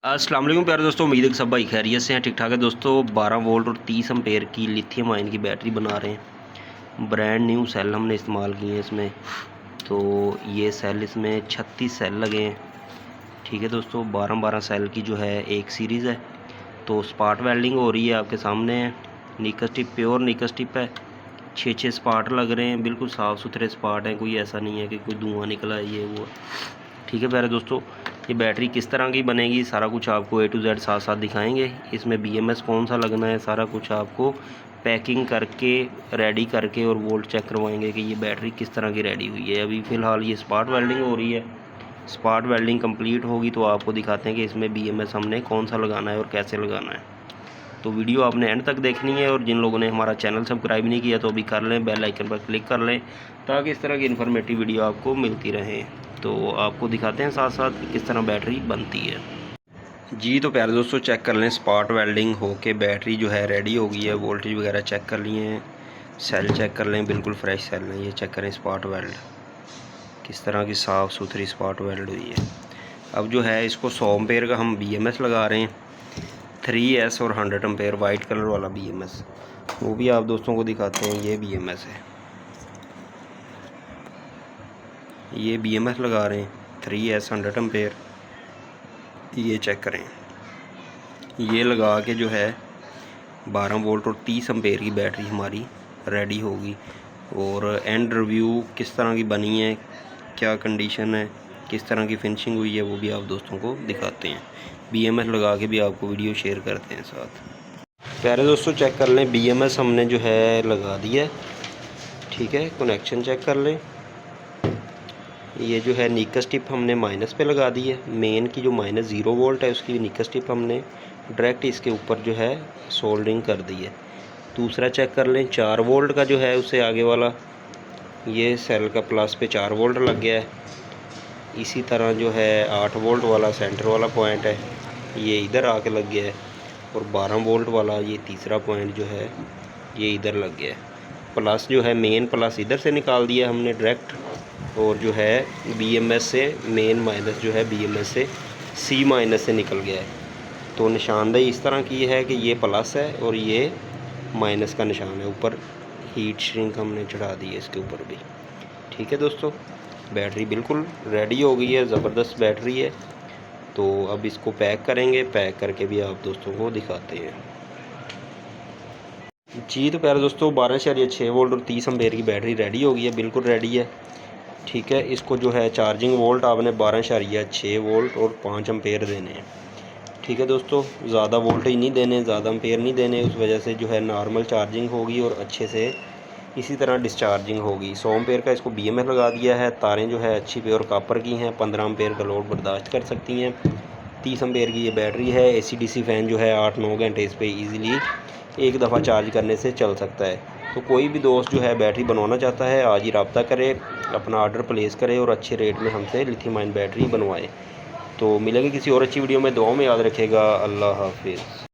अस्सलाम वालेकुम प्यारे दोस्तों, उम्मीद है कि सब भाई खैरियत से हैं, ठीक ठाक है दोस्तों। 12 वोल्ट और 30 एम्पेयर की लिथियम आयन की बैटरी बना रहे हैं। ब्रांड न्यू सेल हमने इस्तेमाल किए हैं इसमें। तो ये सेल, इसमें 36 सेल लगे हैं। ठीक है दोस्तों, 12-12 सेल की जो है एक सीरीज़ है। तो स्पाट वेल्डिंग हो रही है, आपके सामने है। निकस टिप, प्योर निकस टिप है। 6-6 स्पाट लग रहे हैं, बिल्कुल साफ़ सुथरे स्पाट हैं। कोई ऐसा नहीं है कि कोई धुआं निकला है ये वो। ठीक है प्यारे दोस्तों, ये बैटरी किस तरह की बनेगी सारा कुछ आपको A to Z साथ साथ दिखाएंगे। इसमें BMS कौन सा लगना है सारा कुछ आपको पैकिंग करके रेडी करके और वोल्ट चेक करवाएंगे कि ये बैटरी किस तरह की रेडी हुई है। अभी फ़िलहाल ये स्पाट वेल्डिंग हो रही है। स्पाट वेल्डिंग कंप्लीट होगी तो आपको दिखाते हैं कि इसमें BMS हमने कौन सा लगाना है और कैसे लगाना है। तो वीडियो आपने एंड तक देखनी है, और जिन लोगों ने हमारा चैनल सब्सक्राइब नहीं किया तो अभी कर लें, बेल आइकन पर क्लिक कर लें ताकि इस तरह की इन्फॉर्मेटिव वीडियो आपको मिलती रहे। तो आपको दिखाते हैं साथ साथ कि किस तरह बैटरी बनती है जी। तो प्यारे दोस्तों, चेक कर लें, स्पाट वेल्डिंग होके बैटरी जो है रेडी हो गई है। वोल्टेज वगैरह चेक कर लिए हैं, सेल चेक कर लें, बिल्कुल फ्रेश सेल हैं। ये चेक करें स्पाट वेल्ड किस तरह की साफ़ सुथरी स्पाट वेल्ड हुई है। अब जो है इसको 100 एम्पेयर का हम BMS लगा रहे हैं। 3S और 100 एम्पेयर वाइट कलर वाला BMS, वो भी आप दोस्तों को दिखाते हैं। ये BMS है, ये BMS लगा रहे हैं 3S 100 एम्पेयर। ये चेक करें, ये लगा के जो है 12 वोल्ट और 30 एम्पेयर की बैटरी हमारी रेडी होगी। और एंड रिव्यू किस तरह की बनी है, क्या कंडीशन है, किस तरह की फिनिशिंग हुई है, वो भी आप दोस्तों को दिखाते हैं। BMS लगा के भी आपको वीडियो शेयर करते हैं साथ। प्यारे दोस्तों, चेक कर लें, BMS हमने जो है लगा दिया है। ठीक है, कनेक्शन चेक कर लें। ये जो है निकस टिप हमने माइनस पे लगा दी है। मेन की जो -0 वोल्ट है उसकी निकस टिप हमने डायरेक्ट इसके ऊपर जो है सोल्डरिंग कर दी है। दूसरा चेक कर लें, 4 वोल्ट का जो है उससे आगे वाला ये सेल का प्लस पे 4 वोल्ट लग गया है। इसी तरह जो है 8 वोल्ट वाला सेंटर वाला पॉइंट है, ये इधर आके लग गया है। और 12 वोल्ट वाला ये तीसरा पॉइंट जो है ये इधर लग गया है। प्लस जो है मेन प्लस इधर से निकाल दिया हमने डायरेक्ट, और जो है BMS से मेन माइनस जो है BMS से C- से निकल गया है। तो निशानदेही इस तरह की है कि ये प्लस है और ये माइनस का निशान है। ऊपर हीट श्रिंक हमने चढ़ा दी है इसके ऊपर भी। ठीक है दोस्तों, बैटरी बिल्कुल रेडी हो गई है, ज़बरदस्त बैटरी है। तो अब इसको पैक करेंगे, पैक करके भी आप दोस्तों को दिखाते हैं जी। तो प्यारे दोस्तों, 12.6 वोल्ट और 30 एम्पेयर की बैटरी रेडी हो गई है, बिल्कुल रेडी है। ठीक है, इसको जो है चार्जिंग वोल्ट आपने 12.6 वोल्ट और 5 एम्पेयर देने हैं। ठीक है दोस्तों, ज़्यादा वोल्टेज नहीं देने, ज़्यादा एम्पेयर नहीं देने, उस वजह से जो है नॉर्मल चार्जिंग होगी और अच्छे से इसी तरह डिस्चार्जिंग होगी। 100 एम्पेयर का इसको BMS लगा दिया है। तारें जो है अच्छी प्योर कॉपर की हैं, 15 एम्पेयर का लोड बर्दाश्त कर सकती हैं। 30 एम्पेयर की ये बैटरी है। AC/DC फ़ैन जो है 8-9 घंटे इस पर ईज़िली एक दफ़ा चार्ज करने से चल सकता है। तो कोई भी दोस्त जो है बैटरी बनवाना चाहता है, आज ही रब्ता करे, अपना ऑर्डर प्लेस करे और अच्छे रेट में हमसे लिथियम आयन बैटरी बनवाए। तो मिलेंगे किसी और अच्छी वीडियो में। दुआओं में याद रखेगा। अल्लाह हाफिज़।